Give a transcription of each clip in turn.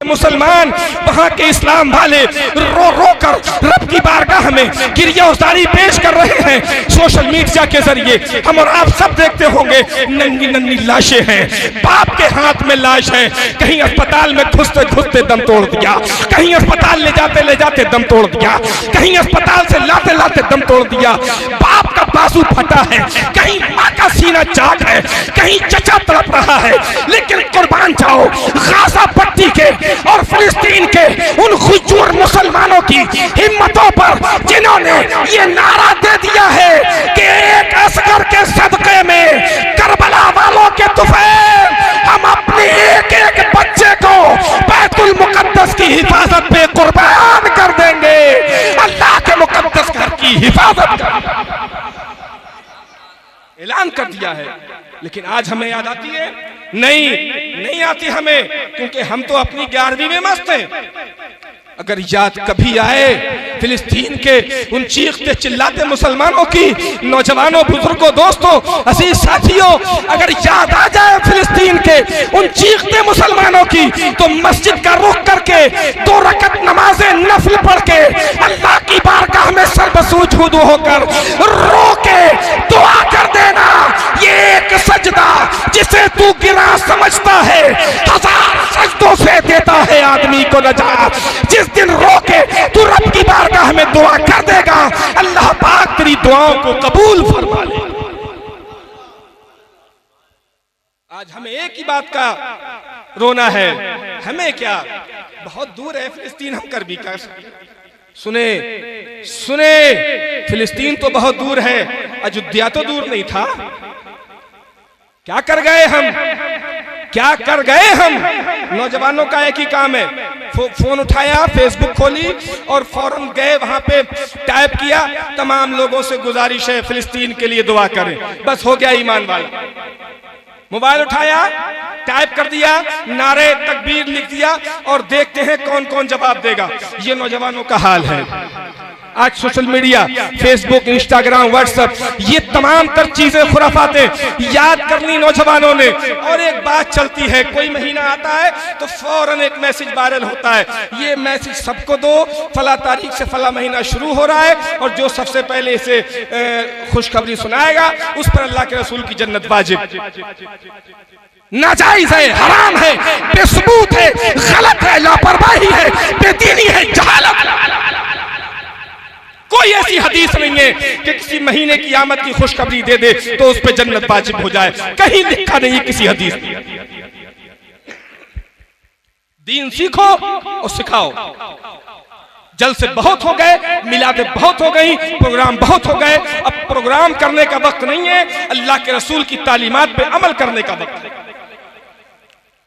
मुसलमान वहां के इस्लाम वाले रो रो कर रब की बारगाह में गिरियाज़ारी पेश कर रहे हैं। सोशल मीडिया के जरिए हम और आप सब देखते होंगे, नन्ही नन्ही लाशें हैं, बाप के हाथ में लाश है, कहीं अस्पताल में घुसते घुसते दम तोड़ दिया, कहीं अस्पताल ले जाते दम तोड़ दिया, कहीं अस्पताल से लाते लाते दम तोड़ दिया, बाप का बाजू फटा है, कहीं माँ का सीना चाक है, कहीं चचा तड़प रहा है। लेकिन कुर्बान जाओ गाजा पट्टी के और फिलिस्तीन के उन खुजूर मुसलमानों की हिम्मतों पर, जिन्होंने ये नारा दे दिया है कि एक असगर के सदक़े में करबला वालों के तुफैल हम अपने एक एक बच्चे को बैतुल मुकद्दस की हिफाजत पे कुर्बान कर देंगे। अल्लाह के मुकद्दस घर की हिफाजत कर ऐलान कर दिया है। लेकिन आज हमें याद आती है? नहीं आती हमें, क्योंकि हम तो अपनी 11वीं में मस्त हैं। अगर याद कभी आए फिलिस्तीन के उन चीखते चिल्लाते मुसलमानों की, नौजवानों, बुजुर्गों, दोस्तों, अजीज साथियों, अगर याद आ जाए फिलिस्तीन के उन चीखते मुसलमानों की, तो मस्जिद का रुख करके 2 रकत नमाज़े नफल पढ़ के अल्लाह की बारगाह में सरबसूज हुदू होकर रो के दुआ कर देना। ये एक सजदा जिसे तू गिरा समझता है, 1000 सजदों से देता है आदमी को नजात। जिस दिन रो के तू रब की बारगाह में दुआ कर देगा, अल्लाह पाक तेरी दुआओं को कबूल फरमा ले। आज हमें एक ही बात का रोना है, हमें क्या, बहुत दूर है फिलिस्तीन, हम कर भी कर सुने फिलिस्तीन तो बहुत दूर है, अयोध्या तो दूर नहीं था। क्या कर गए हम? नौजवानों का एक ही काम है, फोन उठाया, फेसबुक खोली और फौरन गए वहां पे टाइप किया, तमाम लोगों से गुजारिश है फिलिस्तीन के लिए दुआ करें, बस हो गया ईमान वाला। मोबाइल उठाया, टाइप कर दिया, नारे तकबीर लिख दिया और देखते हैं कौन कौन जवाब देगा। ये नौजवानों का हाल है। आज social media, Facebook, Instagram, WhatsApp, ये तमाम तर चीजें खुराफाते याद कर ली नौजवानों ने। और एक बात चलती है, कोई महीना आता है तो फौरन एक मैसेज वायरल होता है, ये मैसेज सबको दो, फला तारीख से फला महीना शुरू हो रहा है और जो सबसे पहले इसे खुशखबरी सुनाएगा उस पर अल्लाह के रसूल की जन्नत वाजिब। नाजायज है, हराम है, बेसबूत है, गलत है, लापरवाही है, बेदीनी है, जहालत। कोई ऐसी हदीस नहीं है कि किसी महीने की आमद की खुशखबरी दे दे तो उस पर जन्नत वाजिब हो जाए, कहीं लिखा नहीं किसी हदीस में। दीन सीखो और सिखाओ। जलसे बहुत हो गए, मिलादे बहुत हो गई, प्रोग्राम बहुत हो गए, अब प्रोग्राम करने का वक्त नहीं है, अल्लाह के रसूल की तालीमात पे अमल करने का वक्त है।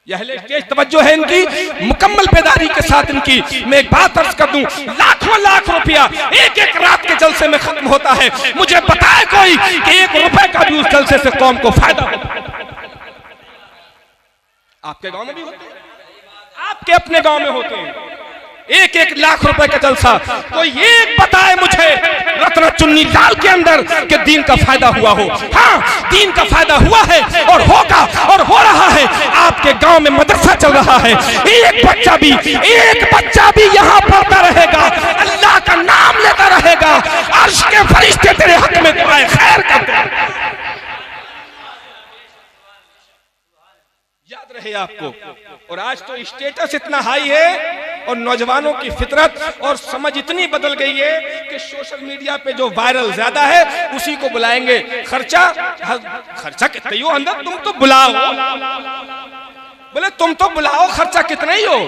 यह तेज तवज्जो है इनकी, मुकम्मल बेदारी के साथ इनकी। मैं एक बात अर्ज कर दूं, लाखों लाख रुपया एक एक रात के जलसे में खत्म होता है, मुझे बताए कोई कि 1 रुपए का भी उस जलसे से कौम को फायदा होता है? आपके गांव में भी होते हैं, आपके अपने गांव में होते हैं। 1-1 लाख रुपए का जलसा, कोई एक बताए मुझे रत्न चुन्नी लाल के अंदर कि दीन का फायदा हुआ हो। हाँ, दीन का फायदा हुआ है और होगा और हो रहा है। आपके गांव में मदरसा चल रहा है, एक बच्चा भी यहाँ पढ़ता रहेगा, अल्लाह का नाम लेता रहेगा, अर्श के फरिश्ते तेरे हक में दुआए खैर करते हैं। याद रहे आपको। और आज तो स्टेटस इतना हाई है और नौजवानों की फितरत और समझ इतनी बदल गई है कि सोशल मीडिया पे जो वायरल ज्यादा है उसी को बुलाएंगे। खर्चा कितना ही हो अंदर, तुम तो बुलाओ, बोले तुम तो बुलाओ, खर्चा कितना ही हो।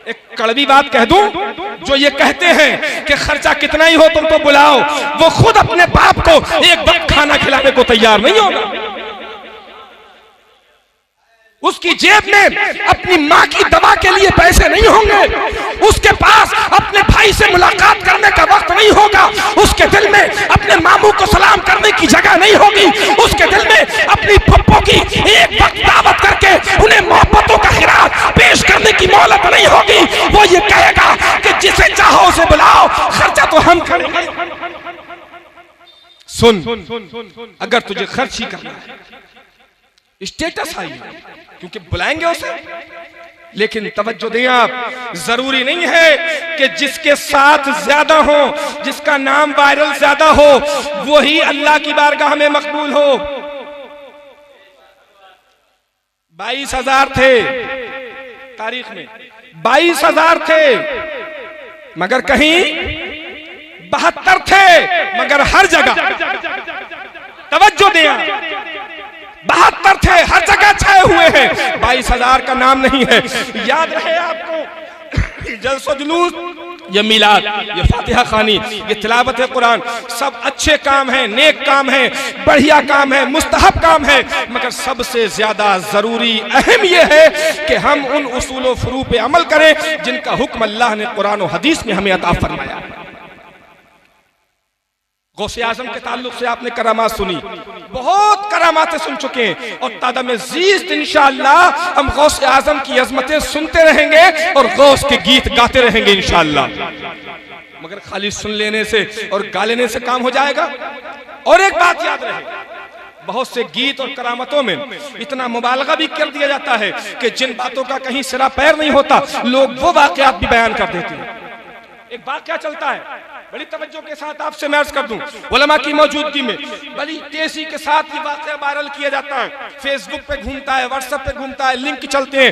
एक कड़वी बात कह दूं, जो ये कहते हैं कि खर्चा कितना ही हो तुम तो बुलाओ, वो खुद अपने बाप को एक वक्त खाना खिलाने को तैयार नहीं होगा। उसकी जेब में अपनी माँ की दवा के लिए पैसे नहीं होंगे, उसके पास अपने भाई से मुलाकात करने का वक्त नहीं होगा, उसके दिल में अपने मामू को सलाम करने की जगह नहीं होगी, उसके दिल में अपनी पप्पो की एक वक्त दावत करके उन्हें मोहब्बतों का खिराज पेश करने की मोहलत नहीं होगी। वो ये कहेगा कि जिसे चाहो उसे बुलाओ, खर्चा तो हम करेंगे। सुन, अगर तुझे खर्च ही करना है, स्टेटस आई, क्योंकि बुलाएंगे उसे, लेकिन तवज्जो दें आप, जरूरी नहीं है कि जिसके साथ ज्यादा हो, जिसका नाम वायरल ज्यादा हो, वही अल्लाह की बारगाह में मकबूल हो। 22,000 थे तारीख में, 22,000 थे, मगर कहीं 72 थे, मगर हर जगह तवज्जो दिया 72 थे, हर जगह छाए हुए हैं, 22,000 का नाम नहीं है। याद रहे आपको, जलसो जुलूस, ये मिलाद, ये फातिहा खानी, ये तिलावत कुरान, सब अच्छे काम हैं, नेक काम है, बढ़िया काम है, मुस्तहब काम है, मगर सबसे ज्यादा जरूरी अहम ये है कि हम उन उसूल व फुरू पे अमल करें जिनका हुक्म अल्लाह ने कुरान और हदीस में हमें अता फरमाया। गौसे आजम के ताल्लुक से आपने करामात सुनी, बहुत करामातें सुन चुके हैं, और तादा में जीस्त इंशाअल्लाह हम गौसे आजम की अजमतें सुनते रहेंगे और गौस के गीत गाते रहेंगे इंशाअल्लाह। मगर खाली सुन लेने से और गा लेने से काम हो जाएगा? और एक बात याद रहे, बहुत से गीत और करामतों में इतना मुबालगा भी कर दिया जाता है कि जिन बातों का कहीं सिरा पैर नहीं होता, लोग वो वाकयात भी बयान कर देते हैं। एक बात क्या चलता है, बड़ी तवज्जो के साथ आपसे मैं अर्ज कर दूं, उलमा की मौजूदगी में बड़ी तेजी के साथ ये वाकया वायरल किया जाता है, फेसबुक पे घूमता है, व्हाट्सएप पे घूमता है, लिंक चलते हैं।